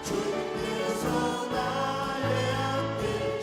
주께서 나의 앞에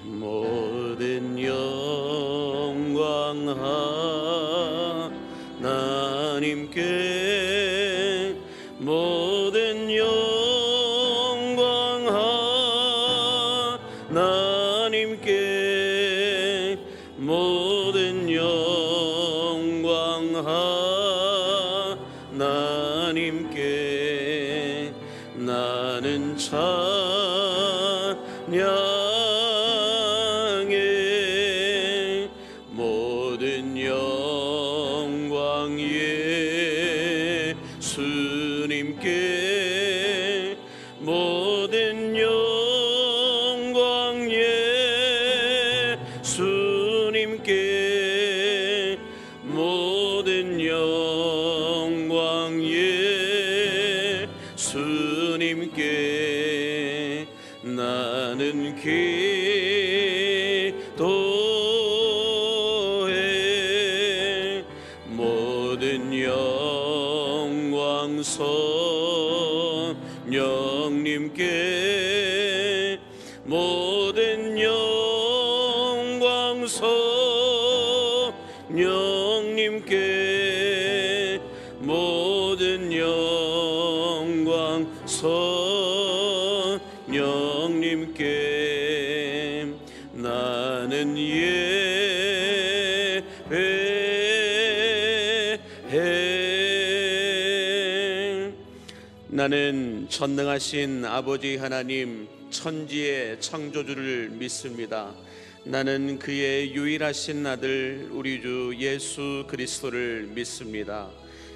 모든 영광 하나님께, 모든 영광 하나님께, 모든 영광 하나님께. 나는 찬양해. 모든 영광 예수님께, 모든 영광 예수님께, 모든 영광 예수님께. 나는 기도해. 모든 영광 성령님께, 모든 영광 성령님께, 모든 영광 성령님께. 나는 예배해. 나는 전능하신 아버지 하나님, 천지의 창조주를 믿습니다. 나는 그의 유일하신 아들 우리 주 예수 그리스도를 믿습니다.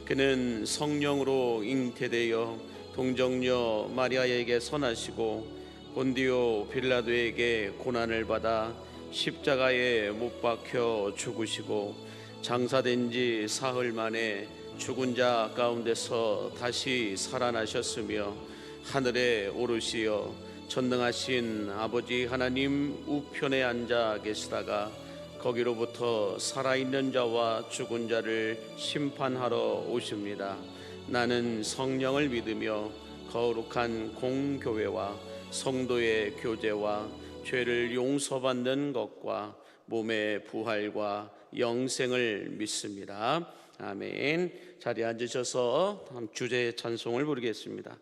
그는 성령으로 잉태되어 동정녀 마리아에게 선하시고 본디오 빌라도에게 고난을 받아 십자가에 못 박혀 죽으시고 장사된 지 사흘 만에 죽은 자 가운데서 다시 살아나셨으며 하늘에 오르시어 전능하신 아버지 하나님 우편에 앉아 계시다가 거기로부터 살아있는 자와 죽은 자를 심판하러 오십니다. 나는 성령을 믿으며 거룩한 공교회와 성도의 교제와 죄를 용서받는 것과 몸의 부활과 영생을 믿습니다. 아멘. 자리에 앉으셔서 다음 주제의 찬송을 부르겠습니다.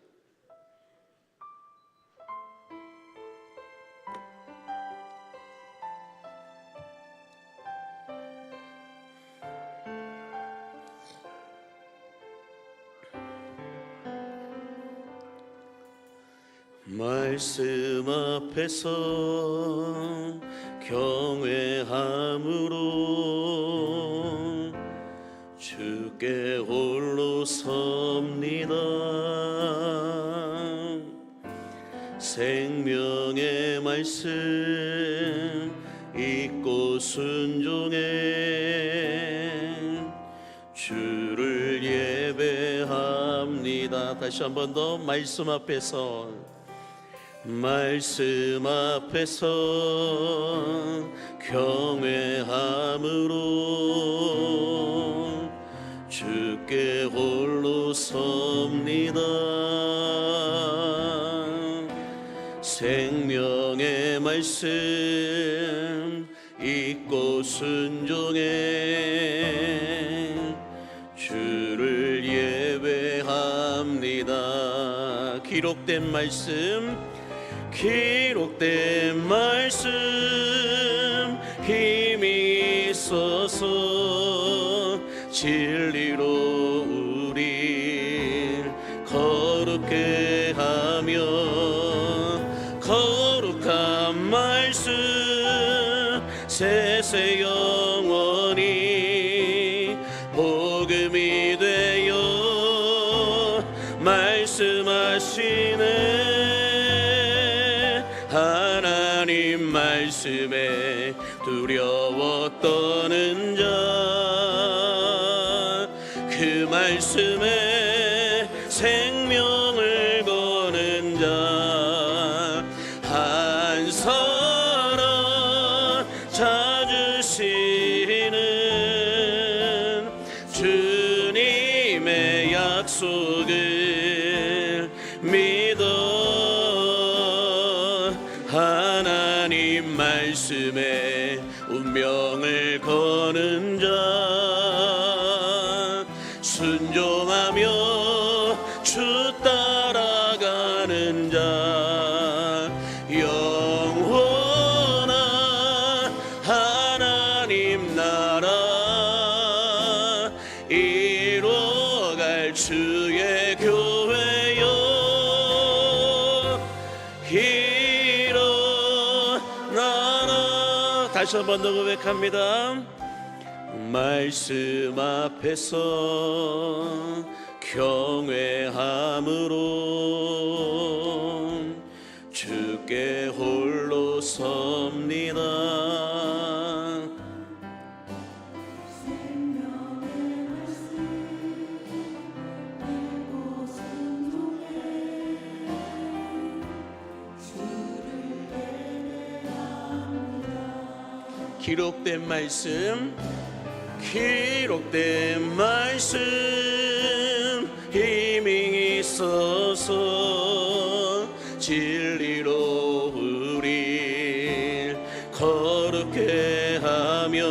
말씀 앞에서 경외함으로 주께 홀로 섭니다. 생명의 말씀 잊고 순종해 주를 예배합니다. 다시 한 번 더 말씀 앞에서, 말씀 앞에서 경외함으로 주께 홀로 섭니다. 생명의 말씀 잊고 순종해 주를 예배합니다. 기록된 말씀, 기록된 말씀 힘이 있어서 진리로 우릴 거룩게 하며, 거룩한 말씀 세세 영원히 복음이 되어 말씀하시네. 하나님 말씀에 두려워 떠는 자, 그 말씀에 생명을 거는 자 한 사람 찾으시는 주님의 약속을 믿어. 하나님 하나님 말씀에 운명을 거는 자, 순종하며 주 따라가는 자, 영원한 하나님 나라 이루어갈 주의 교회여 일어나라. 다시 한 번 더 고백합니다. 말씀 앞에서 경외함으로 주께 홀로 섭니다. 기록된 말씀, 기록된 말씀 힘이 있어서 진리로 우리 거룩해 하며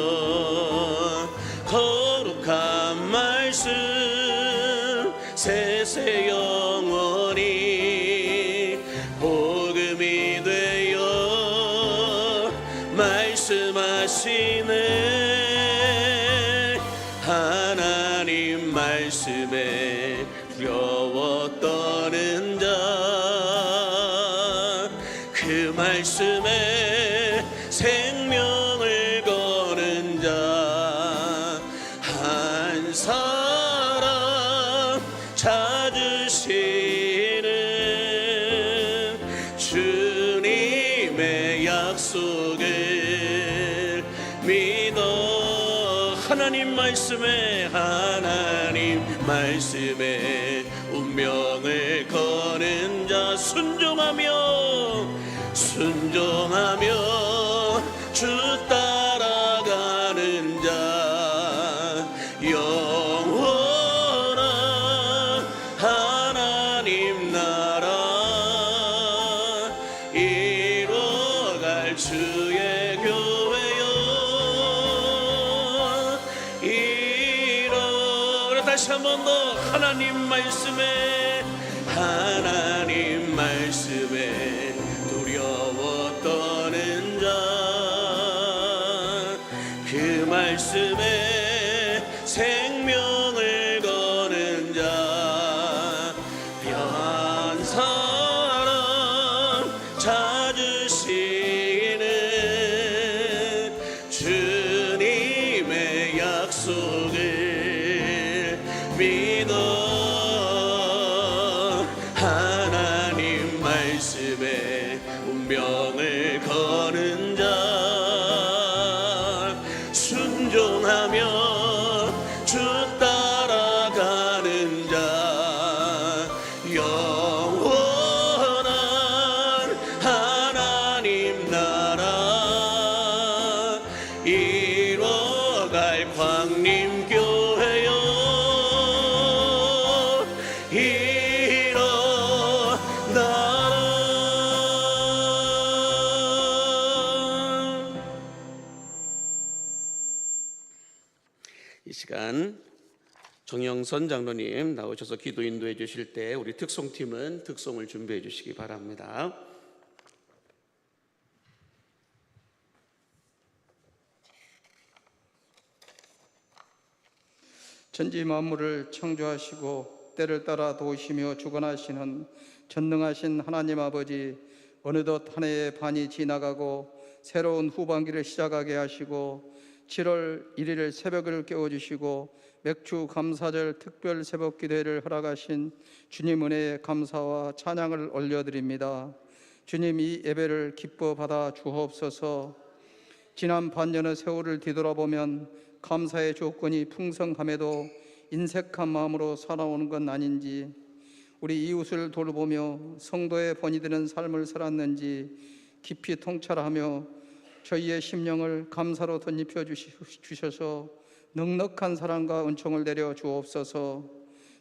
거룩한 말씀 세세 영원히 복음이 되어 말씀하시네. 하나님 말씀에 두려워 떠는 자, 그 말씀에 생명을 거는 자, 한 사람 찾으시는 주님의 약속을 믿어. 하나님 말씀에, 하나님 말씀에 운명을 거는 자, 순종하며 주 따라가는 자, 영원한 하나님 나라 이루어갈 주의 교회여 이루어라. 다시 한 번 더. 하나님 말씀에, 하나님 말씀에 두려워 떠는 자, 그 말씀에 생명을 거는 자, 한 사람 찾으시는 주님의 약속을 믿어. 하나님 말씀에 운명을 거는 자, 순종하며 주 따라가는 자, 영원한 하나님 나라 이루어갈 광림교회여 이 시간 정영선 장로님 나오셔서 기도 인도해 주실 때 우리 특송팀은 특송을 준비해 주시기 바랍니다. 천지 만물을 창조하시고 때를 따라 도우시며 주관하시는 전능하신 하나님 아버지, 어느덧 한 해의 반이 지나가고 새로운 후반기를 시작하게 하시고 7월 1일 새벽을 깨워주시고 맥주 감사절 특별 새벽 기도회를 허락하신 주님 은혜에 감사와 찬양을 올려드립니다. 주님, 이 예배를 기뻐 받아 주옵소서. 지난 반년의 세월을 뒤돌아보면 감사의 조건이 풍성함에도 인색한 마음으로 살아오는 건 아닌지, 우리 이웃을 돌보며 성도의 본이 되는 삶을 살았는지 깊이 통찰하며 저희의 심령을 감사로 덧입혀 주셔서 넉넉한 사랑과 은총을 내려 주옵소서.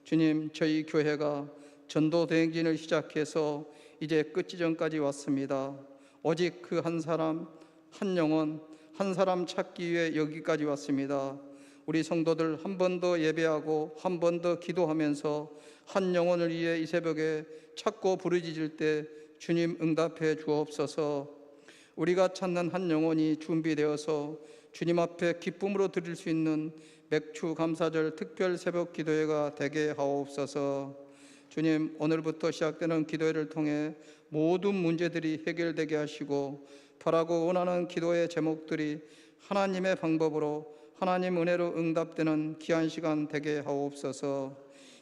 주님, 저희 교회가 전도 대행진을 시작해서 이제 끝지점까지 왔습니다. 오직 그 한 사람, 한 영혼, 한 사람 찾기 위해 여기까지 왔습니다. 우리 성도들 한 번 더 예배하고 한 번 더 기도하면서 한 영혼을 위해 이 새벽에 찾고 부르짖을 때 주님 응답해 주옵소서. 우리가 찾는 한 영혼이 준비되어서 주님 앞에 기쁨으로 드릴 수 있는 맥주 감사절 특별 새벽 기도회가 되게 하옵소서. 주님, 오늘부터 시작되는 기도회를 통해 모든 문제들이 해결되게 하시고 바라고 원하는 기도의 제목들이 하나님의 방법으로 하나님 은혜로 응답되는 귀한 시간 되게 하옵소서.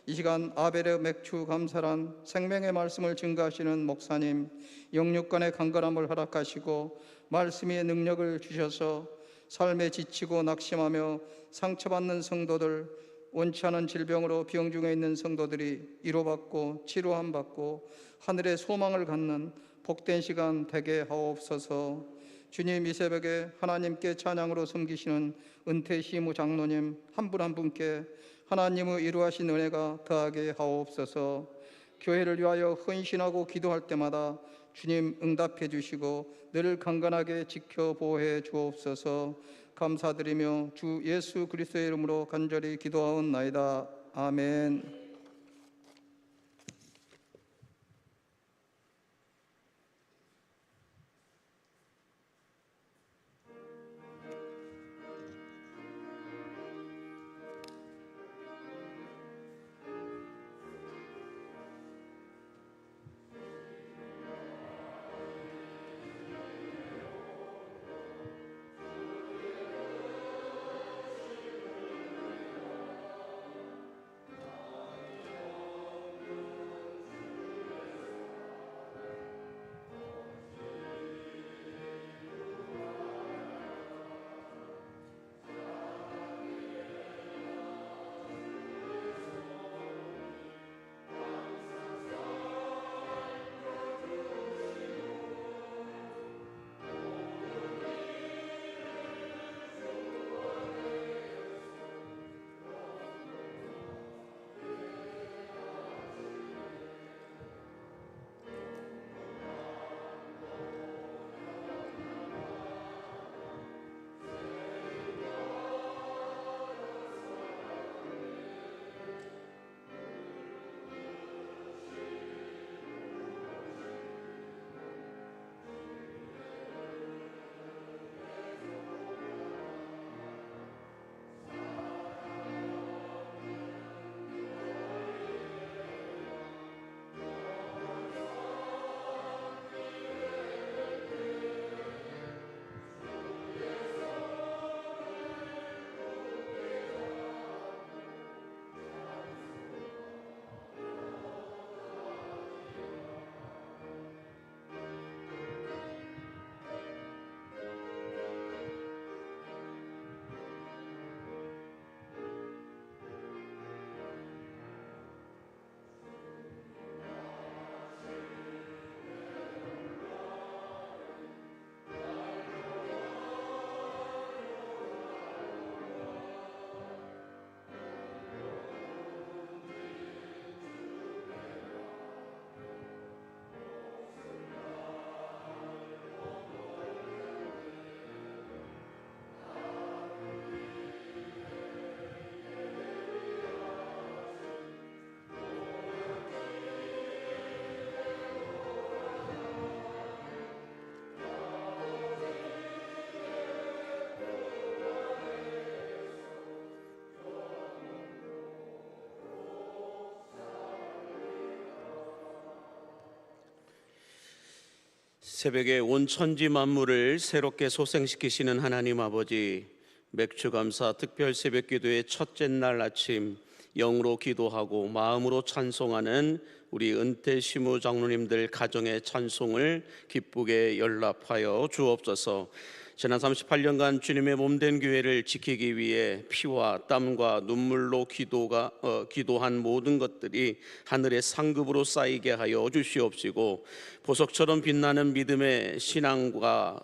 이 시간 아벨의 맥주 감사란 생명의 말씀을 증거하시는 목사님, 영육간의 강건함을 허락하시고 말씀의 능력을 주셔서 삶에 지치고 낙심하며 상처받는 성도들, 원치 않은 질병으로 병 중에 있는 성도들이 위로받고 치료함 받고 하늘의 소망을 갖는 복된 시간 되게 하옵소서. 주님, 이 새벽에 하나님께 찬양으로 섬기시는 은퇴시무 장로님 한 분 한 분께 하나님의 이루하신 은혜가 더하게 하옵소서. 교회를 위하여 헌신하고 기도할 때마다 주님 응답해 주시고 늘 강건하게 지켜 보호해 주옵소서. 감사드리며 주 예수 그리스도의 이름으로 간절히 기도하옵나이다. 아멘. 새벽에 온 천지 만물을 새롭게 소생시키시는 하나님 아버지, 맥주감사 특별 새벽기도의 첫째 날 아침 영으로 기도하고 마음으로 찬송하는 우리 은퇴시무 장로님들 가정의 찬송을 기쁘게 연락하여 주옵소서. 지난 38년간 주님의 몸된 교회를 지키기 위해 피와 땀과 눈물로 기도한 모든 것들이 하늘의 상급으로 쌓이게 하여 주시옵시고, 보석처럼 빛나는 믿음의 신앙과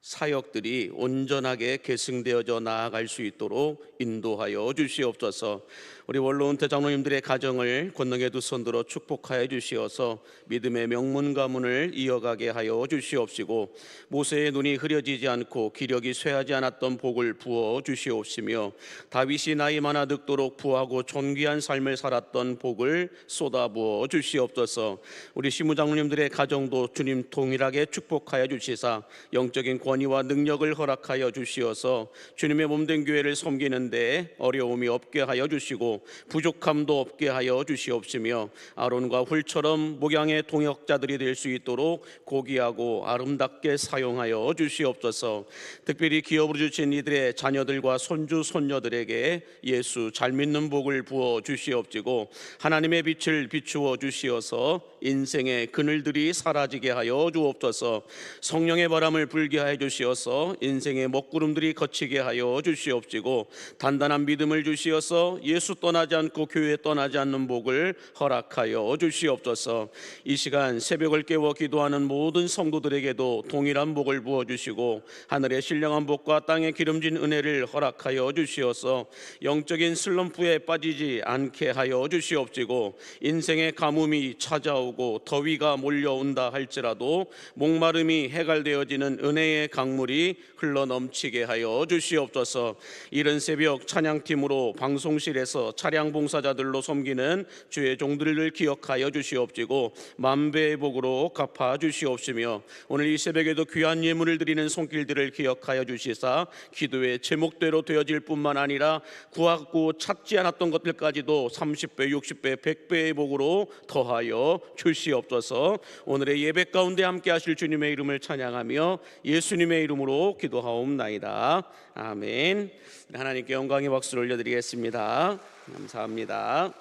사역들이 온전하게 계승되어져 나아갈 수 있도록 인도하여 주시옵소서. 우리 원로은퇴 장로님들의 가정을 권능의 두 손 들어 축복하여 주시어서 믿음의 명문 가문을 이어가게 하여 주시옵시고, 모세의 눈이 흐려지지 않고 기력이 쇠하지 않았던 복을 부어 주시옵시며, 다윗이 나이 많아 늙도록 부하고 존귀한 삶을 살았던 복을 쏟아부어 주시옵소서. 우리 시무장로님들의 가정도 주님 동일하게 축복하여 주시사 영적인 권위와 능력을 허락하여 주시어서 주님의 몸된 교회를 섬기는 데 어려움이 없게 하여 주시고 부족함도 없게 하여 주시옵시며, 아론과 훌처럼 목양의 동역자들이 될 수 있도록 고귀하고 아름답게 사용하여 주시옵소서. 특별히 기업으로 주신 이들의 자녀들과 손주 손녀들에게 예수 잘 믿는 복을 부어 주시옵시고, 하나님의 빛을 비추어 주시어서 인생의 그늘들이 사라지게 하여 주옵소서. 성령의 바람을 불게 하여 주시어서 인생의 먹구름들이 거치게 하여 주시옵시고, 단단한 믿음을 주시어서 예수 떠나지 않고 교회 떠나지 않는 복을 허락하여 주시옵소서. 이 시간 새벽을 깨워 기도하는 모든 성도들에게도 동일한 복을 부어주시고, 하늘의 신령한 복과 땅의 기름진 은혜를 허락하여 주시어서 영적인 슬럼프에 빠지지 않게 하여 주시옵시고, 인생의 가뭄이 찾아오고 더위가 몰려온다 할지라도 목마름이 해갈되어지는 은혜의 강물이 흘러넘치게 하여 주시옵소서. 이른 새벽 찬양팀으로 방송실에서 차량 봉사자들로 섬기는 주의 종들을 기억하여 주시옵시고 만배의 복으로 갚아 주시옵시며, 오늘 이 새벽에도 귀한 예물을 드리는 손길들을 기억하여 주시사 기도의 제목대로 되어질 뿐만 아니라 구하고 찾지 않았던 것들까지도 30배, 60배, 100배의 복으로 더하여 주시옵소서. 오늘의 예배 가운데 함께 하실 주님의 이름을 찬양하며 예수님의 이름으로 기도하옵나이다. 아멘. 하나님께 영광의 박수를 올려드리겠습니다. 감사합니다.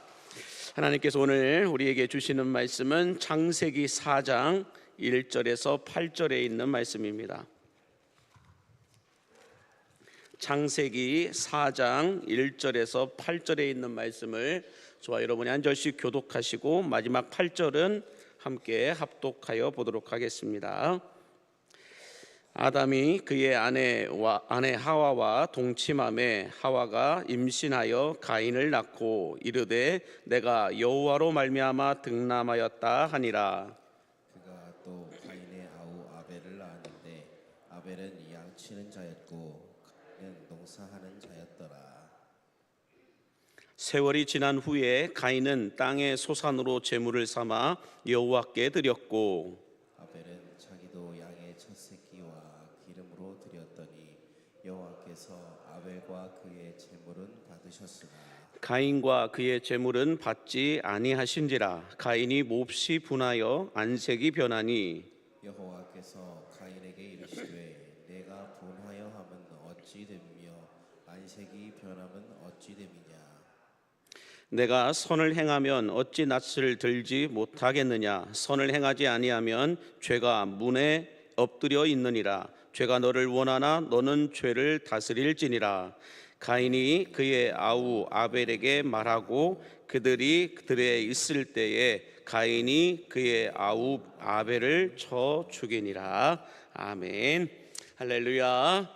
하나님께서 오늘 우리에게 주시는 말씀은 창세기 4장 1절에서 8절에 있는 말씀입니다. 창세기 4장 1절에서 8절에 있는 말씀을 저와 여러분이 한 절씩 교독하시고 마지막 8절은 함께 합독하여 보도록 하겠습니다. 아담이 그의 아내 하와와 동침함에 하와가 임신하여 가인을 낳고 이르되 내가 여호와로 말미암아 득남하였다 하니라. 그가 또 가인의 아우 아벨을 낳았는데 아벨은 양치는 자였고 가인은 농사하는 자였더라. 세월이 지난 후에 가인은 땅의 소산으로 제물을 삼아 여호와께 드렸고 아벨은 자기도 양의 첫 새끼와 기름으로 드렸더니 여호와께서 아벨과 그의 제물은 받으셨으나 가인과 그의 제물은 받지 아니하신지라. 가인이 몹시 분하여 안색이 변하니 여호와께서 가인에게 이르시되 내가 분하여 함은 어찌 됨이며 안색이 변함은 어찌 됨이냐. 내가 선을 행하면 어찌 낯을 들지 못하겠느냐. 선을 행하지 아니하면 죄가 문에 엎드려 있느니라. 죄가 너를 원하나 너는 죄를 다스릴지니라. 가인이 그의 아우 아벨에게 말하고 그들이 들에 있을 때에 가인이 그의 아우 아벨을 쳐 죽이니라. 아멘. 할렐루야.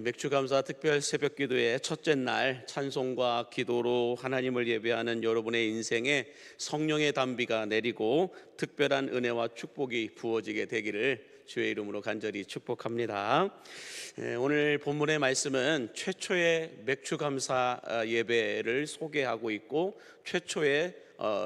맥주감사 특별 새벽기도의 첫째 날 찬송과 기도로 하나님을 예배하는 여러분의 인생에 성령의 단비가 내리고 특별한 은혜와 축복이 부어지게 되기를 주의 이름으로 간절히 축복합니다. 오늘 본문의 말씀은 최초의 맥주감사 예배를 소개하고 있고 최초의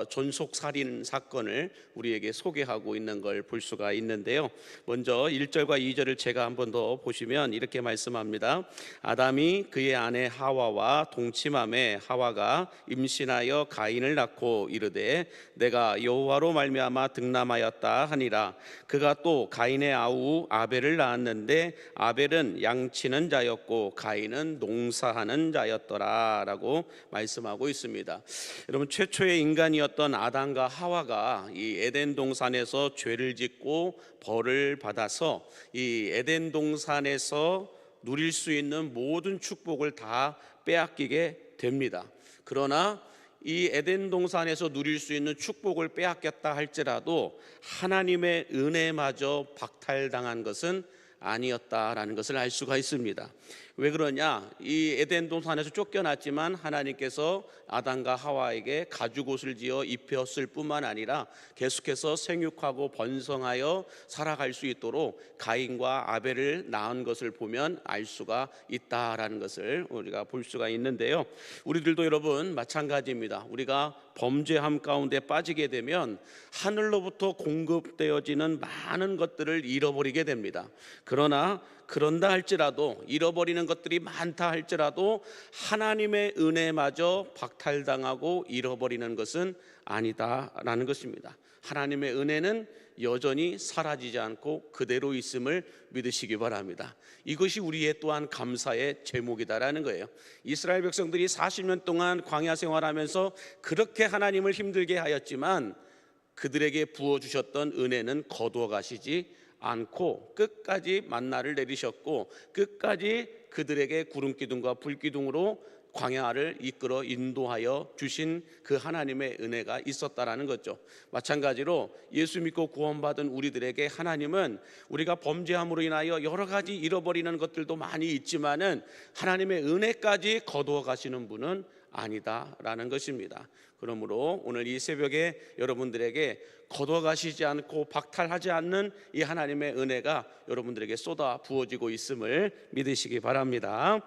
존속살인 사건을 우리에게 소개하고 있는 걸 볼 수가 있는데요. 먼저 1절과 2절을 제가 한 번 더 보시면 이렇게 말씀합니다. 아담이 그의 아내 하와와 동침함에 하와가 임신하여 가인을 낳고 이르되 내가 여호와로 말미암아 득남하였다 하니라. 그가 또 가인의 아우 아벨을 낳았는데 아벨은 양치는 자였고 가인은 농사하는 자였더라 라고 말씀하고 있습니다. 여러분, 최초의 인간이었던 아담과 하와가 이 에덴 동산에서 죄를 짓고 벌을 받아서 이 에덴 동산에서 누릴 수 있는 모든 축복을 다 빼앗기게 됩니다. 그러나 이 에덴 동산에서 누릴 수 있는 축복을 빼앗겼다 할지라도 하나님의 은혜마저 박탈당한 것은 아니었다라는 것을 알 수가 있습니다. 왜 그러냐? 이 에덴 동산에서 쫓겨났지만 하나님께서 아담과 하와에게 가죽옷을 지어 입혔을 뿐만 아니라 계속해서 생육하고 번성하여 살아갈 수 있도록 가인과 아벨을 낳은 것을 보면 알 수가 있다라는 것을 우리가 볼 수가 있는데요. 우리들도 여러분 마찬가지입니다. 우리가 범죄함 가운데 빠지게 되면 하늘로부터 공급되어지는 많은 것들을 잃어버리게 됩니다. 그런다 할지라도, 잃어버리는 것들이 많다 할지라도 하나님의 은혜마저 박탈당하고 잃어버리는 것은 아니다라는 것입니다. 하나님의 은혜는 여전히 사라지지 않고 그대로 있음을 믿으시기 바랍니다. 이것이 우리의 또한 감사의 제목이다라는 거예요. 이스라엘 백성들이 40년 동안 광야 생활하면서 그렇게 하나님을 힘들게 하였지만 그들에게 부어주셨던 은혜는 거두어 가시지 않고 끝까지 만나를 내리셨고 끝까지 그들에게 구름기둥과 불기둥으로 광야를 이끌어 인도하여 주신 그 하나님의 은혜가 있었다라는 거죠. 마찬가지로 예수 믿고 구원받은 우리들에게 하나님은 우리가 범죄함으로 인하여 여러 가지 잃어버리는 것들도 많이 있지만은 하나님의 은혜까지 거두어 가시는 분은 아니다라는 것입니다. 그러므로 오늘 이 새벽에 여러분들에게 거둬가시지 않고 박탈하지 않는 이 하나님의 은혜가 여러분들에게 쏟아 부어지고 있음을 믿으시기 바랍니다.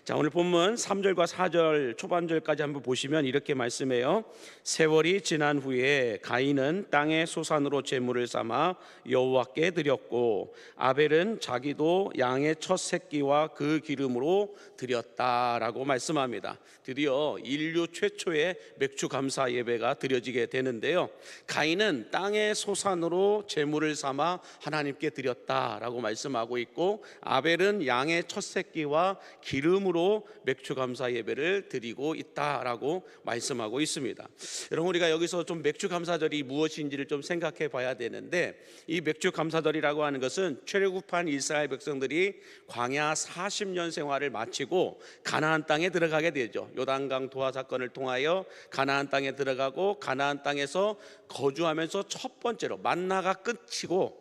자, 오늘 본문 3절과 4절 초반절까지 한번 보시면 이렇게 말씀해요. 세월이 지난 후에 가인은 땅의 소산으로 제물을 삼아 여호와께 드렸고 아벨은 자기도 양의 첫 새끼와 그 기름으로 드렸다라고 말씀합니다. 드디어 인류 최초의 맥주 감사 예배가 드려지게 되는데요. 가인은 땅의 소산으로 제물을 삼아 하나님께 드렸다라고 말씀하고 있고 아벨은 양의 첫 새끼와 기름으로 맥주 감사 예배를 드리고 있다라고 말씀하고 있습니다. 여러분, 우리가 여기서 좀 맥주 감사절이 무엇인지를 좀 생각해 봐야 되는데, 이 맥주 감사절이라고 하는 것은 출애굽한 이스라엘 백성들이 광야 40년 생활을 마치고 가나안 땅에 들어가게 되죠. 요단강 도하 사건을 통하여 가나안 땅에 들어가고 가나안 땅에서 거주하면서 첫 번째로 만나가 그치고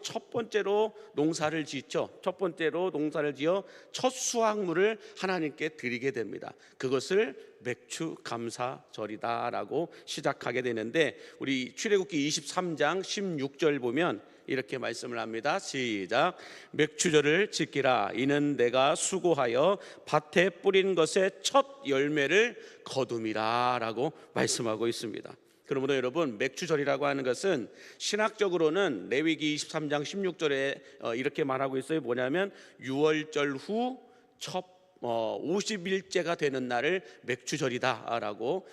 첫 번째로 농사를 짓죠. 첫 번째로 농사를 지어 첫 수확물을 하나님께 드리게 됩니다. 그것을 맥주 감사절이다라고 시작하게 되는데, 우리 출애굽기 23장 16절 보면 이렇게 말씀을 합니다. 시작. 맥주절을 지키라. 이는 내가 수고하여 밭에 뿌린 것의 첫 열매를 거둠이라 라고 말씀하고 있습니다. 그러므로 여러분, 맥주절이라고 하는 것은 신학적으로는 레위기 23장 16절에 이렇게 말하고 있어요. 뭐냐면 유월절 후 첫 50일째가 되는 날을 맥주절이다라고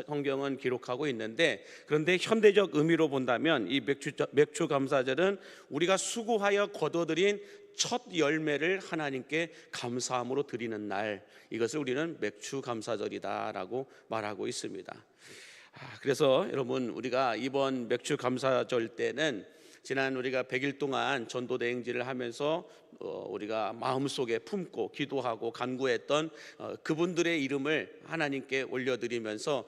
성경은 기록하고 있는데, 그런데 현대적 의미로 본다면 이 맥주 감사절은 우리가 수고하여 거둬들인 첫 열매를 하나님께 감사함으로 드리는 날, 이것을 우리는 맥주 감사절이다라고 말하고 있습니다. 그래서 여러분, 우리가 이번 맥주 감사절 때는 지난 우리가 100일 동안 전도 대행지를 하면서 우리가 마음속에 품고 기도하고 간구했던 그분들의 이름을 하나님께 올려드리면서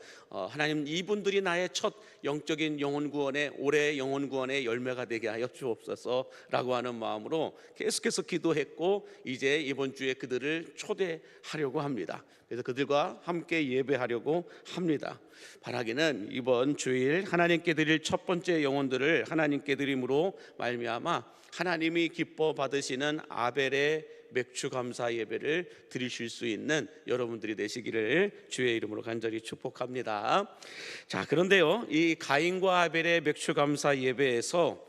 하나님, 이분들이 나의 첫 영적인 영혼 구원의 올해 영혼 구원의 열매가 되게 하여 주옵소서라고 하는 마음으로 계속해서 기도했고, 이제 이번 주에 그들을 초대하려고 합니다. 그래서 그들과 함께 예배하려고 합니다. 바라기는 이번 주일 하나님께 드릴 첫 번째 영혼들을 하나님께 드림으로 말미암아 하나님이 기뻐 받으시는 아벨의 맥주 감사 예배를 드리실 수 있는 여러분들이 되시기를 주의 이름으로 간절히 축복합니다. 자, 그런데요, 이 가인과 아벨의 맥주 감사 예배에서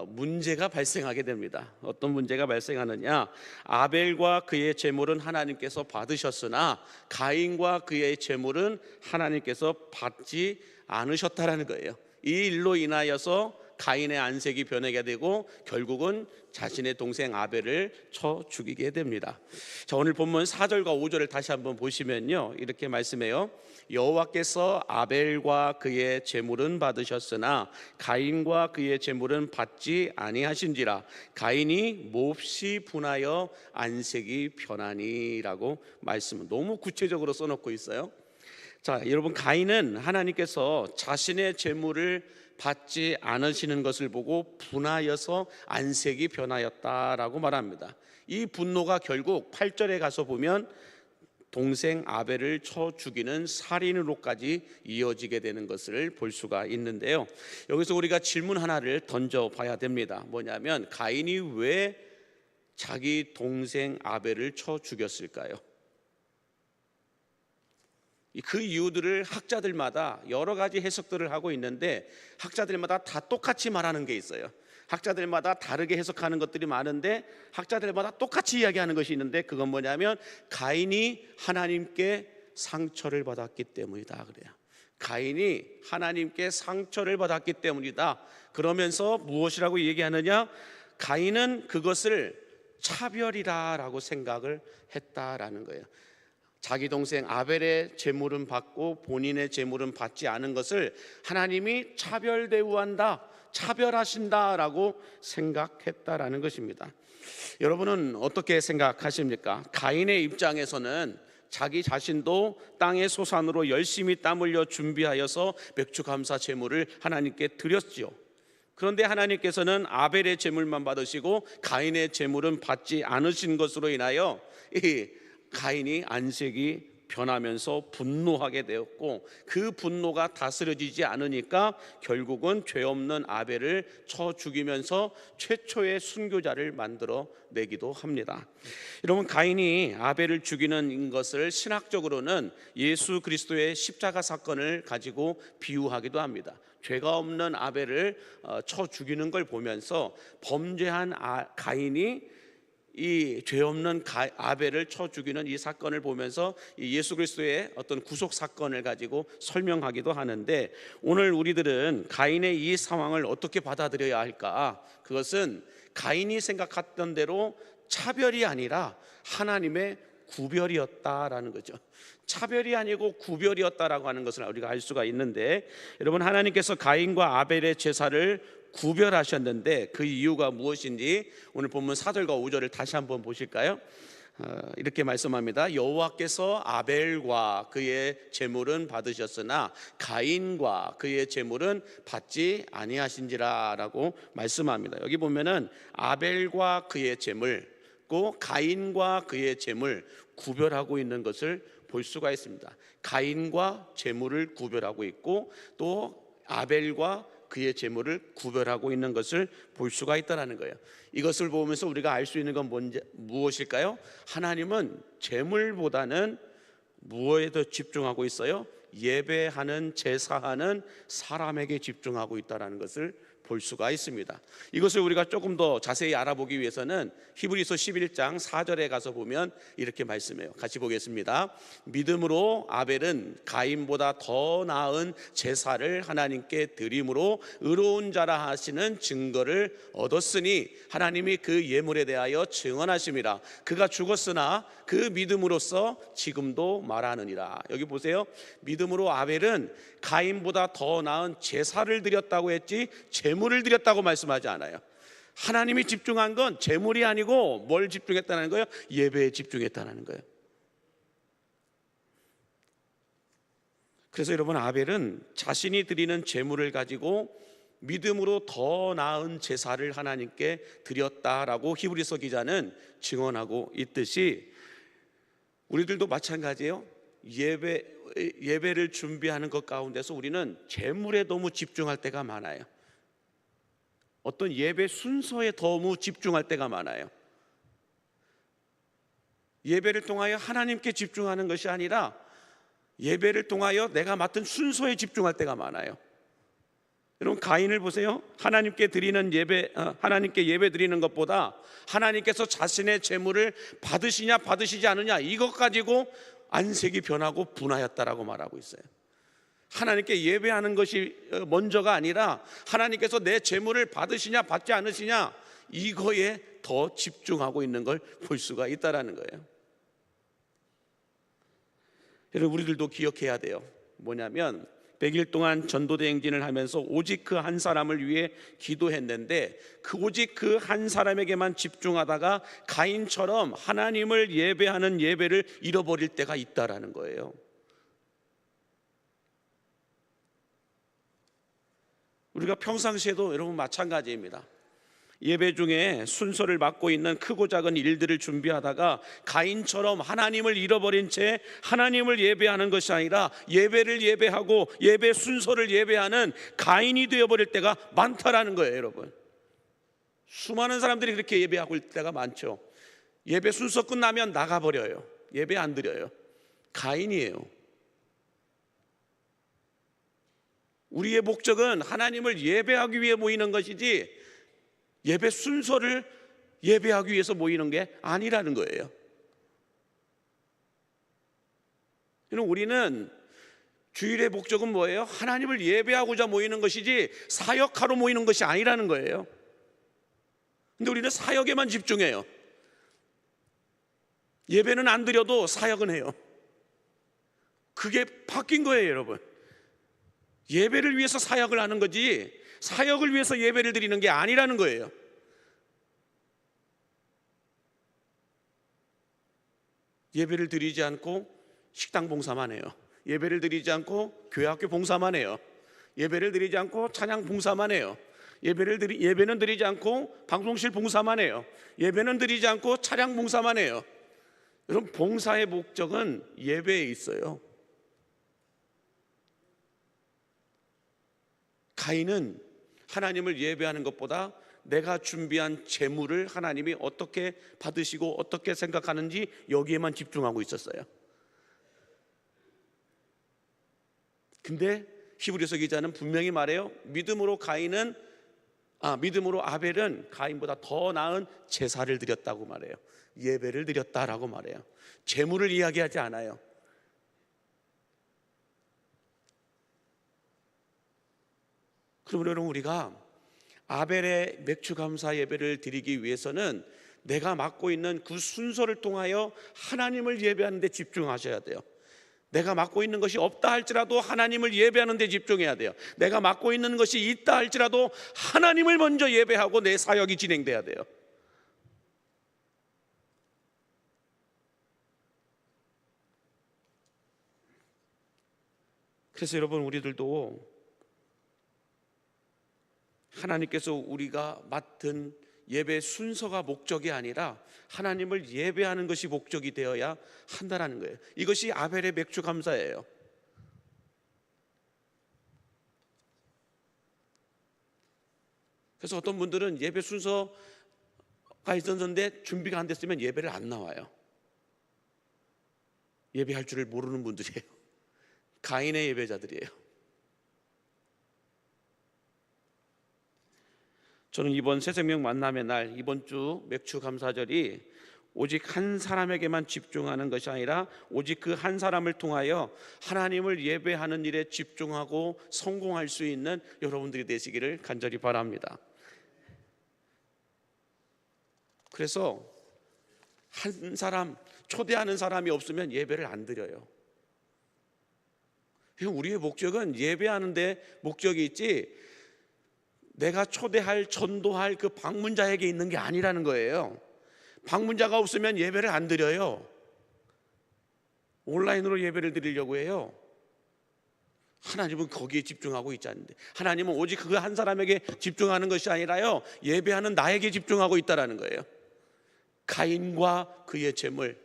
문제가 발생하게 됩니다. 어떤 문제가 발생하느냐? 아벨과 그의 제물은 하나님께서 받으셨으나 가인과 그의 제물은 하나님께서 받지 않으셨다라는 거예요. 이 일로 인하여서 가인의 안색이 변하게 되고 결국은 자신의 동생 아벨을 쳐 죽이게 됩니다. 자, 오늘 본문 4절과 5절을 다시 한번 보시면요, 이렇게 말씀해요. 여호와께서 아벨과 그의 제물은 받으셨으나 가인과 그의 제물은 받지 아니하신지라 가인이 몹시 분하여 안색이 변하니라고 말씀은 너무 구체적으로 써놓고 있어요. 자, 여러분, 가인은 하나님께서 자신의 제물을 받지 않으시는 것을 보고 분하여서 안색이 변하였다라고 말합니다. 이 분노가 결국 8절에 가서 보면 동생 아벨을 쳐 죽이는 살인으로까지 이어지게 되는 것을 볼 수가 있는데요. 여기서 우리가 질문 하나를 던져봐야 됩니다. 뭐냐면 가인이 왜 자기 동생 아벨을 쳐 죽였을까요? 그 이유들을 학자들마다 여러 가지 해석들을 하고 있는데 학자들마다 다 똑같이 말하는 게 있어요. 학자들마다 다르게 해석하는 것들이 많은데 학자들마다 똑같이 이야기하는 것이 있는데 그건 뭐냐면 가인이 하나님께 상처를 받았기 때문이다 그래요. 가인이 하나님께 상처를 받았기 때문이다. 그러면서 무엇이라고 얘기하느냐? 가인은 그것을 차별이라고 생각을 했다라는 거예요. 자기 동생 아벨의 제물은 받고 본인의 제물은 받지 않은 것을 하나님이 차별 대우한다, 차별하신다라고 생각했다라는 것입니다. 여러분은 어떻게 생각하십니까? 가인의 입장에서는 자기 자신도 땅의 소산으로 열심히 땀 흘려 준비하여서 맥주감사 제물을 하나님께 드렸지요. 그런데 하나님께서는 아벨의 제물만 받으시고 가인의 제물은 받지 않으신 것으로 인하여 이 가인이 안색이 변하면서 분노하게 되었고 그 분노가 다스려지지 않으니까 결국은 죄 없는 아벨을 쳐 죽이면서 최초의 순교자를 만들어 내기도 합니다. 여러분, 가인이 아벨을 죽이는 것을 신학적으로는 예수 그리스도의 십자가 사건을 가지고 비유하기도 합니다. 죄가 없는 아벨을 쳐 죽이는 걸 보면서 범죄한 가인이 이 죄 없는 아벨을 쳐 죽이는 이 사건을 보면서 이 예수 그리스도의 어떤 구속 사건을 가지고 설명하기도 하는데 오늘 우리들은 가인의 이 상황을 어떻게 받아들여야 할까? 그것은 가인이 생각했던 대로 차별이 아니라 하나님의 구별이었다라는 거죠. 차별이 아니고 구별이었다라고 하는 것을 우리가 알 수가 있는데 여러분, 하나님께서 가인과 아벨의 제사를 구별하셨는데 그 이유가 무엇인지 오늘 본문 4절과 5절을 다시 한번 보실까요? 이렇게 말씀합니다. 여호와께서 아벨과 그의 제물은 받으셨으나 가인과 그의 제물은 받지 아니하신지라 라고 말씀합니다. 여기 보면은 아벨과 그의 제물, 가인과 그의 제물 구별하고 있는 것을 볼 수가 있습니다. 가인과 제물을 구별하고 있고 또 아벨과 그의 제물을 구별하고 있는 것을 볼 수가 있다는 거예요. 이것을 보면서 우리가 알 수 있는 건 무엇일까요? 하나님은 제물보다는 무엇에 더 집중하고 있어요? 예배하는, 제사하는 사람에게 집중하고 있다는 것을 볼 수가 있습니다. 이것을 우리가 조금 더 자세히 알아보기 위해서는 히브리서 11장 4절에 가서 보면 이렇게 말씀해요. 같이 보겠습니다. 믿음으로 아벨은 가인보다 더 나은 제사를 하나님께 드림으로 의로운 자라 하시는 증거를 얻었으니 하나님이 그 예물에 대하여 증언하심이라. 그가 죽었으나 그 믿음으로써 지금도 말하느니라. 여기 보세요. 믿음으로 아벨은 가인보다 더 나은 제사를 드렸다고 했지 제물을 드렸다고 말씀하지 않아요. 하나님이 집중한 건 제물이 아니고 뭘 집중했다는 거예요? 예배에 집중했다는 거예요. 그래서 여러분, 아벨은 자신이 드리는 제물을 가지고 믿음으로 더 나은 제사를 하나님께 드렸다라고 히브리서 기자는 증언하고 있듯이 우리들도 마찬가지예요. 예배를 준비하는 것 가운데서 우리는 제물에 너무 집중할 때가 많아요. 어떤 예배 순서에 너무 집중할 때가 많아요. 예배를 통하여 하나님께 집중하는 것이 아니라 예배를 통하여 내가 맡은 순서에 집중할 때가 많아요. 여러분, 가인을 보세요. 하나님께 예배 드리는 것보다 하나님께서 자신의 제물을 받으시냐 받으시지 않느냐 이것 가지고 안색이 변하고 분하였다라고 말하고 있어요. 하나님께 예배하는 것이 먼저가 아니라 하나님께서 내 제물을 받으시냐 받지 않으시냐 이거에 더 집중하고 있는 걸 볼 수가 있다라는 거예요. 여러분, 우리들도 기억해야 돼요. 뭐냐면 100일 동안 전도대행진을 하면서 오직 그 한 사람을 위해 기도했는데 오직 그 한 사람에게만 집중하다가 가인처럼 하나님을 예배하는 예배를 잃어버릴 때가 있다라는 거예요. 우리가 평상시에도 여러분 마찬가지입니다. 예배 중에 순서를 맡고 있는 크고 작은 일들을 준비하다가 가인처럼 하나님을 잃어버린 채 하나님을 예배하는 것이 아니라 예배를 예배하고 예배 순서를 예배하는 가인이 되어버릴 때가 많다라는 거예요. 여러분, 수많은 사람들이 그렇게 예배하고 있을 때가 많죠. 예배 순서 끝나면 나가버려요. 예배 안 드려요. 가인이에요. 우리의 목적은 하나님을 예배하기 위해 모이는 것이지 예배 순서를 예배하기 위해서 모이는 게 아니라는 거예요. 우리는 주일의 목적은 뭐예요? 하나님을 예배하고자 모이는 것이지 사역하러 모이는 것이 아니라는 거예요. 근데 우리는 사역에만 집중해요. 예배는 안 드려도 사역은 해요. 그게 바뀐 거예요, 여러분. 예배를 위해서 사역을 하는 거지 사역을 위해서 예배를 드리는 게 아니라는 거예요. 예배를 드리지 않고 식당 봉사만 해요. 예배를 드리지 않고 교회학교 봉사만 해요. 예배를 드리지 않고 찬양 봉사만 해요. 예배는 드리지 않고 방송실 봉사만 해요. 예배는 드리지 않고 차량 봉사만 해요. 여러분, 봉사의 목적은 예배에 있어요. 가인은 하나님을 예배하는 것보다 내가 준비한 재물을 하나님이 어떻게 받으시고 어떻게 생각하는지 여기에만 집중하고 있었어요. 근데 히브리서 기자는 분명히 말해요. 믿음으로 아벨은 가인보다 더 나은 제사를 드렸다고 말해요. 예배를 드렸다라고 말해요. 재물을 이야기하지 않아요. 그러면 여러분, 우리가 아벨의 맥주 감사 예배를 드리기 위해서는 내가 맡고 있는 그 순서를 통하여 하나님을 예배하는 데 집중하셔야 돼요. 내가 맡고 있는 것이 없다 할지라도 하나님을 예배하는 데 집중해야 돼요. 내가 맡고 있는 것이 있다 할지라도 하나님을 먼저 예배하고 내 사역이 진행돼야 돼요. 그래서 여러분, 우리들도 하나님께서 우리가 맡은 예배 순서가 목적이 아니라 하나님을 예배하는 것이 목적이 되어야 한다는 거예요. 이것이 아벨의 맥주 감사예요. 그래서 어떤 분들은 예배 순서가 있었는데 준비가 안 됐으면 예배를 안 나와요. 예배할 줄을 모르는 분들이에요. 가인의 예배자들이에요. 저는 이번 새생명 만남의 날, 이번 주 맥주 감사절이 오직 한 사람에게만 집중하는 것이 아니라 오직 그 한 사람을 통하여 하나님을 예배하는 일에 집중하고 성공할 수 있는 여러분들이 되시기를 간절히 바랍니다. 그래서 한 사람, 초대하는 사람이 없으면 예배를 안 드려요. 우리의 목적은 예배하는 데 목적이 있지 내가 초대할, 전도할 그 방문자에게 있는 게 아니라는 거예요. 방문자가 없으면 예배를 안 드려요. 온라인으로 예배를 드리려고 해요. 하나님은 거기에 집중하고 있지 않는데, 하나님은 오직 그 한 사람에게 집중하는 것이 아니라요, 예배하는 나에게 집중하고 있다는 거예요. 가인과 그의 재물,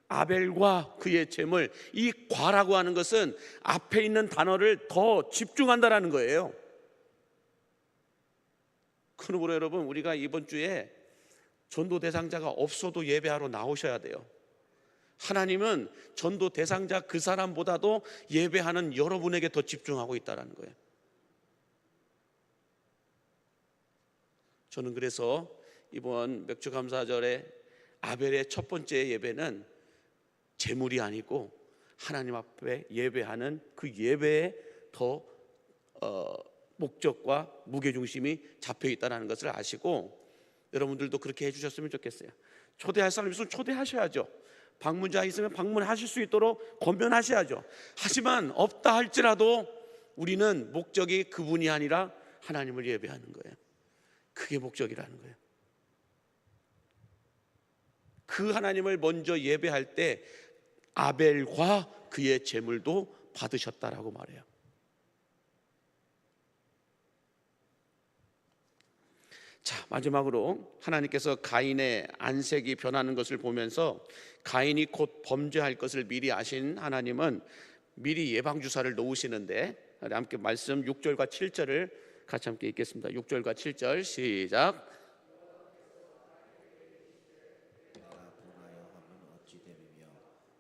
아벨과 그의 재물, 이 과라고 하는 것은 앞에 있는 단어를 더 집중한다는 거예요. 그러므로 여러분, 우리가 이번 주에 전도 대상자가 없어도 예배하러 나오셔야 돼요. 하나님은 전도 대상자 그 사람보다도 예배하는 여러분에게 더 집중하고 있다는 거예요. 저는 그래서 이번 맥주 감사절에 아벨의 첫 번째 예배는 재물이 아니고 하나님 앞에 예배하는 그 예배에 더 목적과 무게중심이 잡혀 있다는 것을 아시고 여러분들도 그렇게 해주셨으면 좋겠어요. 초대할 사람 있으면 초대하셔야죠. 방문자 있으면 방문하실 수 있도록 권면하셔야죠. 하지만 없다 할지라도 우리는 목적이 그분이 아니라 하나님을 예배하는 거예요. 그게 목적이라는 거예요. 그 하나님을 먼저 예배할 때 아벨과 그의 재물도 받으셨다라고 말해요. 자, 마지막으로 하나님께서 가인의 안색이 변하는 것을 보면서 가인이 곧 범죄할 것을 미리 아신 하나님은 미리 예방주사를 놓으시는데, 함께 말씀 6절과 7절을 같이 함께 읽겠습니다. 6절과 7절 시작. 내가 분하여 하면 어찌 됨이며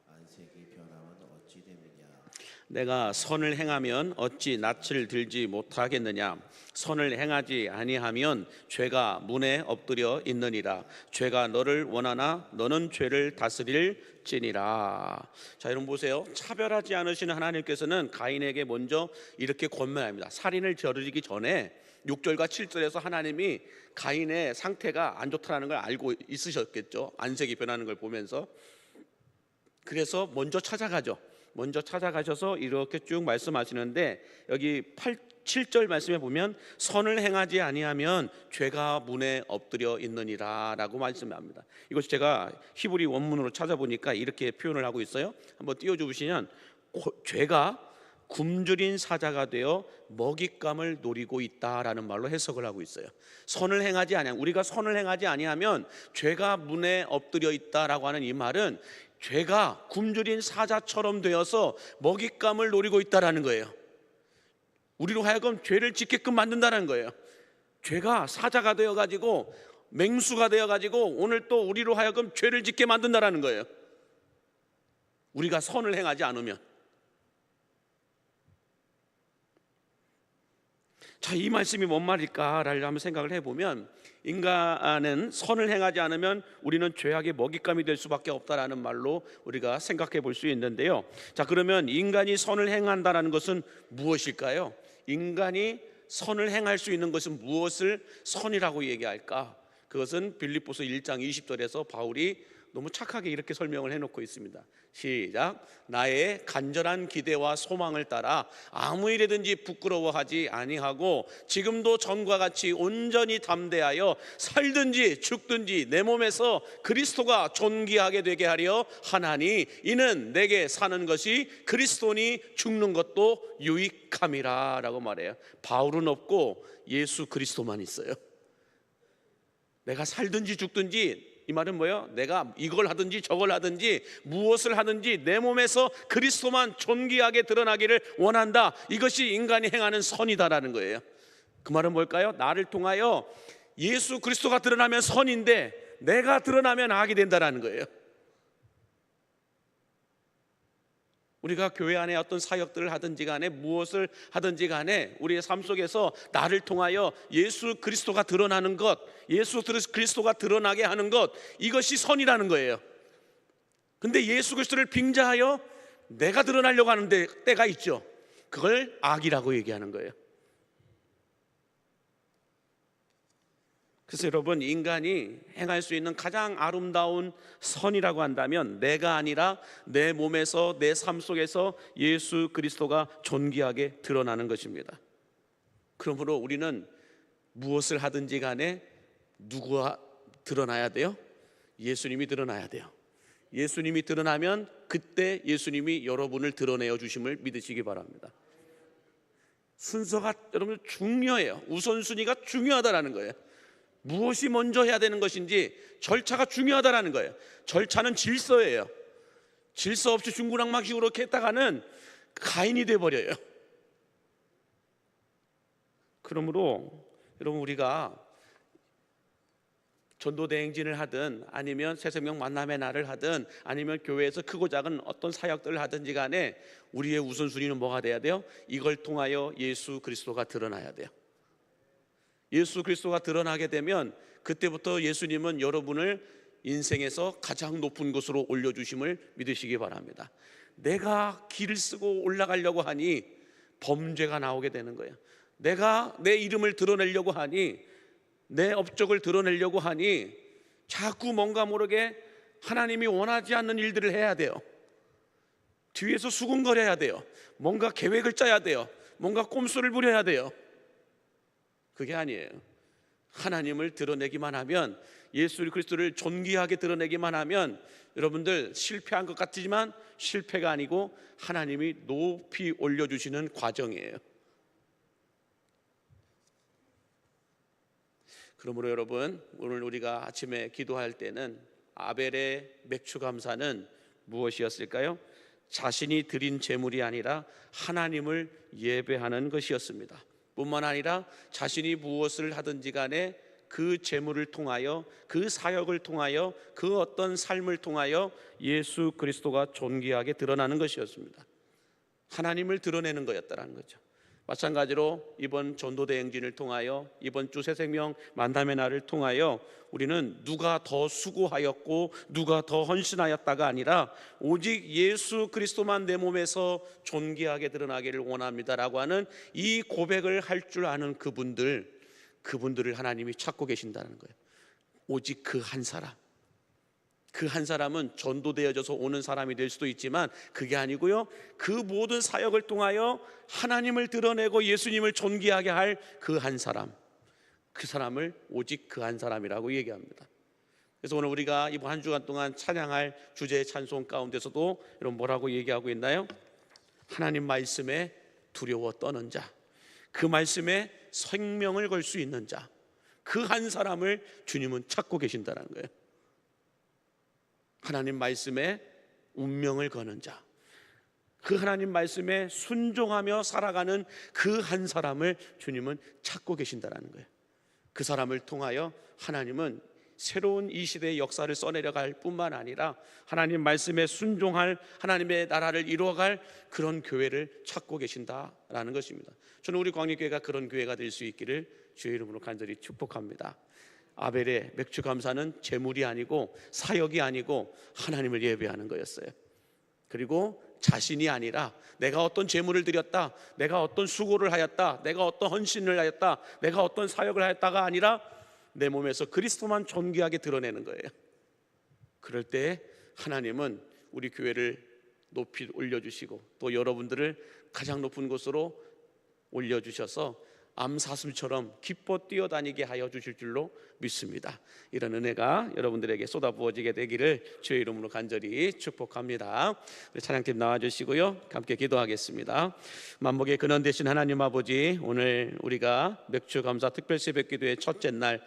안색이 변하면 어찌 됨이냐. 내가 선을 행하면 어찌 낯을 들지 못하겠느냐. 선을 행하지 아니하면 죄가 문에 엎드려 있느니라. 죄가 너를 원하나 너는 죄를 다스릴지니라. 자, 여러분 보세요. 차별하지 않으시는 하나님께서는 가인에게 먼저 이렇게 권면합니다. 살인을 저지르기 전에 6절과 7절에서 하나님이 가인의 상태가 안 좋다는 걸 알고 있으셨겠죠. 안색이 변하는 걸 보면서. 그래서 먼저 찾아가셔서 이렇게 쭉 말씀하시는데, 여기 7절 말씀에 보면 선을 행하지 아니하면 죄가 문에 엎드려 있느니라 라고 말씀합니다. 이것이 제가 히브리 원문으로 찾아보니까 이렇게 표현을 하고 있어요. 한번 띄워주시면, 죄가 굶주린 사자가 되어 먹잇감을 노리고 있다라는 말로 해석을 하고 있어요. 선을 행하지 아니하면, 우리가 선을 행하지 아니하면 죄가 문에 엎드려 있다라고 하는 이 말은 죄가 굶주린 사자처럼 되어서 먹잇감을 노리고 있다라는 거예요. 우리로 하여금 죄를 짓게끔 만든다는 거예요. 죄가 사자가 되어가지고 맹수가 되어가지고 오늘 또 우리로 하여금 죄를 짓게 만든다라는 거예요. 우리가 선을 행하지 않으면. 자, 이 말씀이 뭔 말일까를 한번 생각을 해보면, 인간은 선을 행하지 않으면 우리는 죄악의 먹잇감이 될 수밖에 없다라는 말로 우리가 생각해 볼 수 있는데요. 자, 그러면 인간이 선을 행한다는 것은 무엇일까요? 인간이 선을 행할 수 있는 것은 무엇을 선이라고 얘기할까? 그것은 빌립보서 1장 20절에서 바울이 너무 착하게 이렇게 설명을 해놓고 있습니다. 시작. 나의 간절한 기대와 소망을 따라 아무 일에든지 부끄러워하지 아니하고 지금도 전과 같이 온전히 담대하여 살든지 죽든지 내 몸에서 그리스도가 존귀하게 되게 하려 하나니 이는 내게 사는 것이 그리스도니 죽는 것도 유익함이라 라고 말해요. 바울은 없고 예수 그리스도만 있어요. 내가 살든지 죽든지, 이 말은 뭐예요? 내가 이걸 하든지 저걸 하든지 무엇을 하든지 내 몸에서 그리스도만 존귀하게 드러나기를 원한다. 이것이 인간이 행하는 선이다라는 거예요. 그 말은 뭘까요? 나를 통하여 예수 그리스도가 드러나면 선인데 내가 드러나면 악이 된다라는 거예요. 우리가 교회 안에 어떤 사역들을 하든지 간에 무엇을 하든지 간에 우리의 삶 속에서 나를 통하여 예수 그리스도가 드러나는 것, 예수 그리스도가 드러나게 하는 것, 이것이 선이라는 거예요. 근데 예수 그리스도를 빙자하여 내가 드러나려고 하는 때가 있죠. 그걸 악이라고 얘기하는 거예요. 그래서 여러분, 인간이 행할 수 있는 가장 아름다운 선이라고 한다면 내가 아니라 내 몸에서, 내 삶 속에서 예수 그리스도가 존귀하게 드러나는 것입니다. 그러므로 우리는 무엇을 하든지 간에 누구가 드러나야 돼요? 예수님이 드러나야 돼요. 예수님이 드러나면 그때 예수님이 여러분을 드러내어 주심을 믿으시기 바랍니다. 순서가 여러분 중요해요. 우선순위가 중요하다라는 거예요. 무엇이 먼저 해야 되는 것인지 절차가 중요하다라는 거예요. 절차는 질서예요. 질서 없이 중구난방식으로 이렇게 했다가는 가인이 돼버려요. 그러므로 여러분, 우리가 전도대행진을 하든 아니면 새생명 만남의 날을 하든 아니면 교회에서 크고 작은 어떤 사역들을 하든지 간에 우리의 우선순위는 뭐가 돼야 돼요? 이걸 통하여 예수 그리스도가 드러나야 돼요. 예수 그리스도가 드러나게 되면 그때부터 예수님은 여러분을 인생에서 가장 높은 곳으로 올려주심을 믿으시기 바랍니다. 내가 길을 쓰고 올라가려고 하니 범죄가 나오게 되는 거예요. 내가 내 이름을 드러내려고 하니, 내 업적을 드러내려고 하니 자꾸 뭔가 모르게 하나님이 원하지 않는 일들을 해야 돼요. 뒤에서 수군거려야 돼요. 뭔가 계획을 짜야 돼요. 뭔가 꼼수를 부려야 돼요. 그게 아니에요. 하나님을 드러내기만 하면, 예수 그리스도를 존귀하게 드러내기만 하면 여러분들 실패한 것 같지만 실패가 아니고 하나님이 높이 올려주시는 과정이에요. 그러므로 여러분, 오늘 우리가 아침에 기도할 때는 아벨의 맥주 감사는 무엇이었을까요? 자신이 드린 제물이 아니라 하나님을 예배하는 것이었습니다. 뿐만 아니라 자신이 무엇을 하든지 간에 그 제물을 통하여, 그 사역을 통하여, 그 어떤 삶을 통하여 예수 그리스도가 존귀하게 드러나는 것이었습니다. 하나님을 드러내는 거였다는 거죠. 마찬가지로 이번 전도대행진을 통하여, 이번 주 새생명 만남의 날을 통하여 우리는 누가 더 수고하였고 누가 더 헌신하였다가 아니라 오직 예수 그리스도만 내 몸에서 존귀하게 드러나기를 원합니다라고 하는 이 고백을 할 줄 아는 그분들을 하나님이 찾고 계신다는 거예요. 오직 그 한 사람, 그 한 사람은 전도되어져서 오는 사람이 될 수도 있지만 그게 아니고요, 그 모든 사역을 통하여 하나님을 드러내고 예수님을 존귀하게 할 그 한 사람, 그 사람을 오직 그 한 사람이라고 얘기합니다. 그래서 오늘 우리가 이번 한 주간 동안 찬양할 주제의 찬송 가운데서도 여러분 뭐라고 얘기하고 있나요? 하나님 말씀에 두려워 떠는 자, 그 말씀에 생명을 걸 수 있는 자, 그 한 사람을 주님은 찾고 계신다는 거예요. 하나님 말씀에 운명을 거는 자, 그 하나님 말씀에 순종하며 살아가는 그 한 사람을 주님은 찾고 계신다는 거예요. 그 사람을 통하여 하나님은 새로운 이 시대의 역사를 써내려갈 뿐만 아니라 하나님 말씀에 순종할, 하나님의 나라를 이루어갈 그런 교회를 찾고 계신다라는 것입니다. 저는 우리 광역교회가 그런 교회가 될 수 있기를 주의 이름으로 간절히 축복합니다. 아벨의 맥주 감사는 제물이 아니고 사역이 아니고 하나님을 예배하는 거였어요. 그리고 자신이 아니라 내가 어떤 제물을 드렸다, 내가 어떤 수고를 하였다, 내가 어떤 헌신을 하였다, 내가 어떤 사역을 하였다가 아니라 내 몸에서 그리스도만 존귀하게 드러내는 거예요. 그럴 때 하나님은 우리 교회를 높이 올려주시고 또 여러분들을 가장 높은 곳으로 올려주셔서 암사슴처럼 기뻐 뛰어다니게 하여 주실 줄로 믿습니다. 이런 은혜가 여러분들에게 쏟아부어지게 되기를 주의 이름으로 간절히 축복합니다. 찬양팀 나와주시고요, 함께 기도하겠습니다. 만복의 근원 되신 하나님 아버지, 오늘 우리가 맥주 감사 특별 새벽 기도의 첫째 날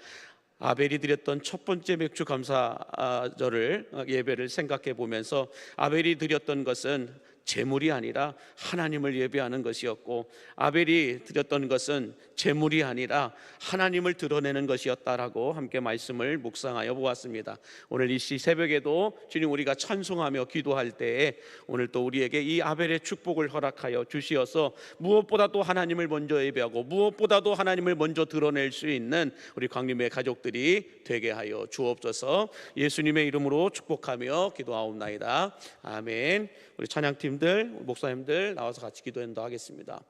아벨이 드렸던 첫 번째 맥주 감사절을 예배를 생각해 보면서 아벨이 드렸던 것은 제물이 아니라 하나님을 예배하는 것이었고, 아벨이 드렸던 것은 제물이 아니라 하나님을 드러내는 것이었다라고 함께 말씀을 묵상하여 보았습니다. 오늘 이 시 새벽에도 주님, 우리가 찬송하며 기도할 때에 오늘 또 우리에게 이 아벨의 축복을 허락하여 주시어서 무엇보다도 하나님을 먼저 예배하고 무엇보다도 하나님을 먼저 드러낼 수 있는 우리 광림의 가족들이 되게 하여 주옵소서. 예수님의 이름으로 축복하며 기도하옵나이다. 아멘. 우리 찬양팀들, 목사님들 나와서 같이 기도한다 하겠습니다.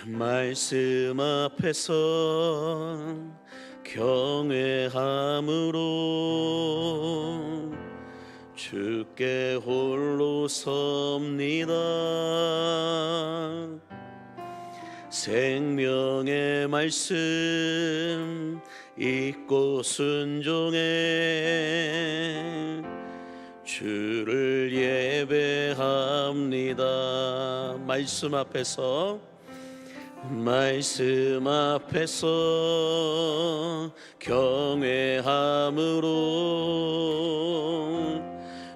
말씀 앞에서 경외함으로 주께 홀로 섭니다. 생명의 말씀 읽고 순종해 주를 예배합니다. 말씀 앞에서 경외함으로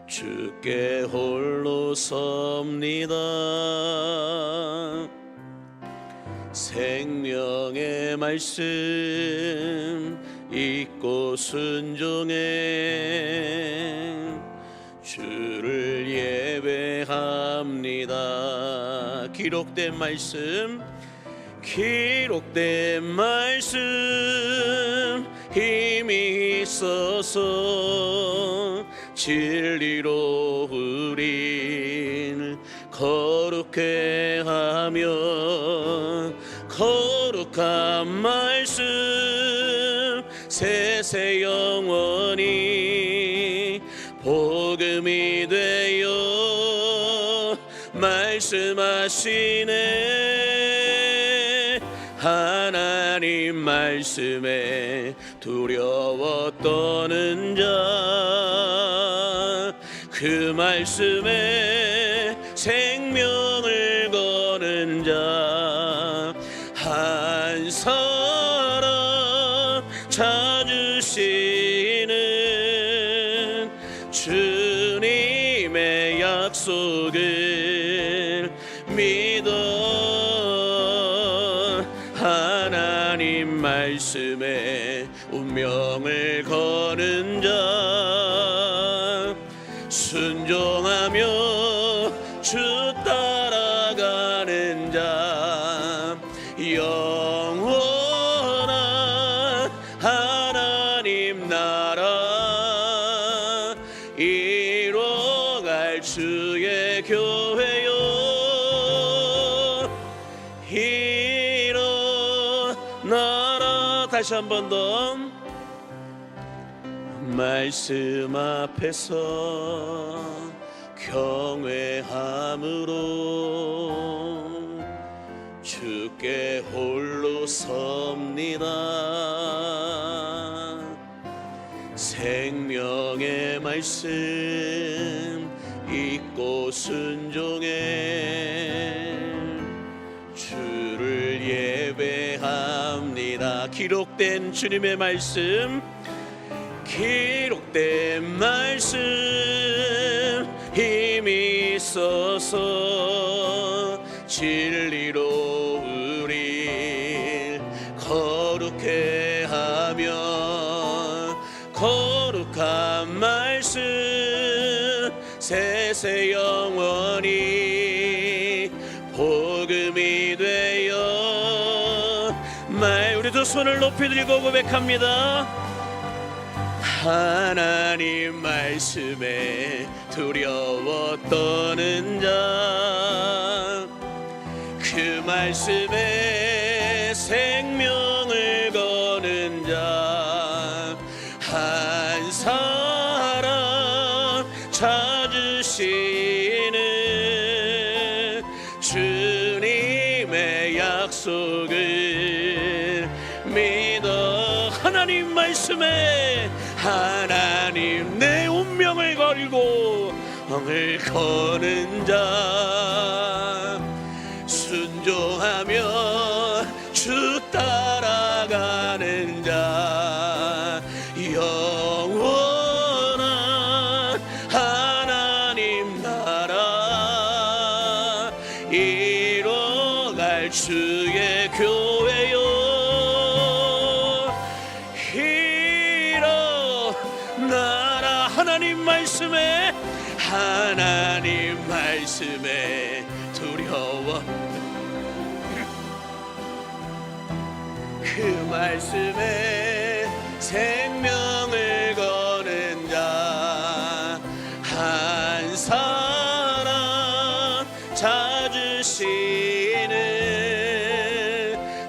주께 홀로 섭니다. 생명의 말씀 읽고 순종해 주를 예배합니다. 기록된 말씀 힘이 있어서 진리로 우린 거룩해 하며 거룩한 말씀 세세 영원히 복음이 되어 말씀하시네. 하나님 말씀에 두려워 떠는 자, 그 말씀에 생명을 거는 자, 한 사람 찾으시는 주님의 약속을 믿어 하나님 말씀에 운명을 거는 자, 순종하며 주 따라가는 자, 영원한 하나님 나라 이뤄갈 주의 교회요, 일어나라. 다시 한 번 더. 말씀 앞에서 경외함으로 주께 홀로 섭니다. 생명의 말씀 잊고 순종해 주를 예배합니다. 기록된 주님의 말씀, 기록된 말씀 힘이 있어서 진리로 우리 거룩해 하며, 거룩한 말씀 세세 영원히 복음이 되어 우리 두 손을 높이 들고 고백합니다. 하나님 말씀에 두려워 떠는 자, 그 말씀에 생명을 거는 자, 한 사람 찾으시는 주님의 약속을 믿어 하나님 말씀에 하나님 내 운명을 걸고 을 거는 자, 순종하며 주 따라가는 자, 영원한 하나님 나라 이뤄갈 주의 교회요, 일어나라. 하나님 말씀에, 하나님 말씀에 두려워 그 말씀에 생명을 거는 자, 한 사람 찾으시는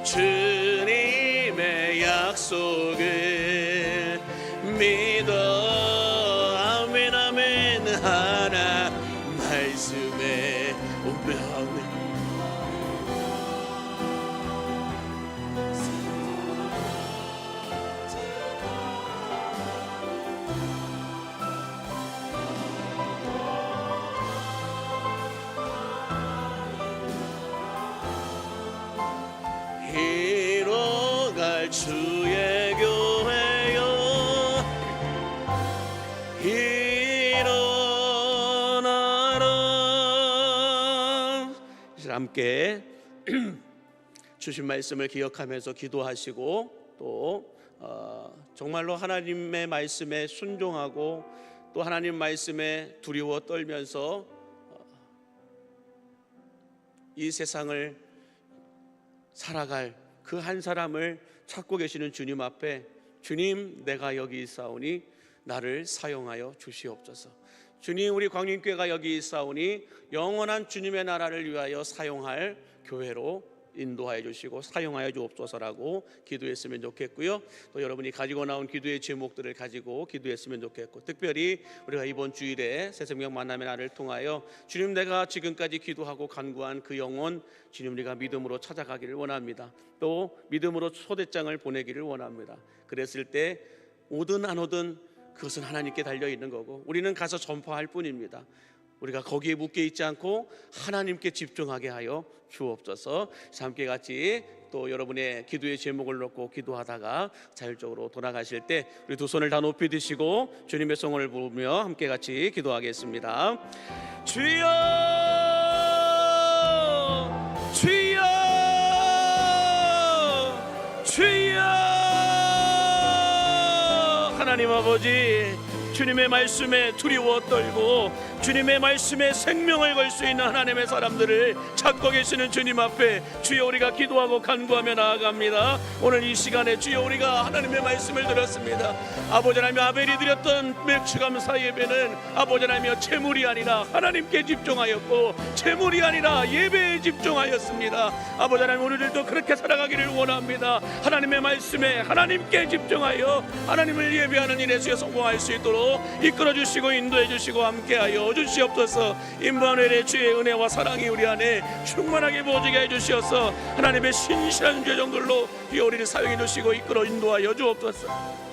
주님의 약속을 믿어. 아멘 아멘. 하나 말씀에 운명 이뤄갈 주의 교회요, 일어나라. 이제 함께 주신 말씀을 기억하면서 기도하시고 또 정말로 하나님의 말씀에 순종하고 또 하나님 말씀에 두려워 떨면서 이 세상을 살아갈 그 한 사람을 찾고 계시는 주님 앞에, 주님 내가 여기 있사오니 나를 사용하여 주시옵소서. 주님 우리 광림교회가 여기 있사오니 영원한 주님의 나라를 위하여 사용할 교회로 인도하여 주시고 사용하여 주옵소서라고 기도했으면 좋겠고요. 또 여러분이 가지고 나온 기도의 제목들을 가지고 기도했으면 좋겠고, 특별히 우리가 이번 주일에 새생명 만남의 날을 통하여 주님, 내가 지금까지 기도하고 간구한 그 영혼 주님, 우리가 믿음으로 찾아가기를 원합니다. 또 믿음으로 초대장을 보내기를 원합니다. 그랬을 때 오든 안 오든 그것은 하나님께 달려있는 거고, 우리는 가서 전파할 뿐입니다. 우리가 거기에 묶여 있지 않고 하나님께 집중하게 하여 주옵소서. 함께 같이 또 여러분의 기도의 제목을 놓고 기도하다가 자율적으로 돌아가실 때 우리 두 손을 다 높이 드시고 주님의 성원을 부르며 함께 같이 기도하겠습니다. 주여, 주여, 주여. 하나님 아버지, 주님의 말씀에 두려워 떨고 주님의 말씀에 생명을 걸 수 있는 하나님의 사람들을 찾고 계시는 주님 앞에 주여, 우리가 기도하고 간구하며 나아갑니다. 오늘 이 시간에 주여, 우리가 하나님의 말씀을 들었습니다. 아버지 하나님, 아벨이 드렸던 맥추감사 예배는 아버지 하나님 재물이 아니라 하나님께 집중하였고, 재물이 아니라 예배에 집중하였습니다. 아버지 하나님, 우리들도 그렇게 살아가기를 원합니다. 하나님의 말씀에 하나님께 집중하여 하나님을 예배하는 일에 성공할 수 있도록 이끌어 주시고 인도해 주시고 함께하여 주시옵소서. 임마누엘의 주의 은혜와 사랑이 우리 안에 충만하게 부어지게 해 주시옵소서. 하나님의 신실한 죄정들로 우리를 사용해 주시고 이끌어 인도하여 주옵소서.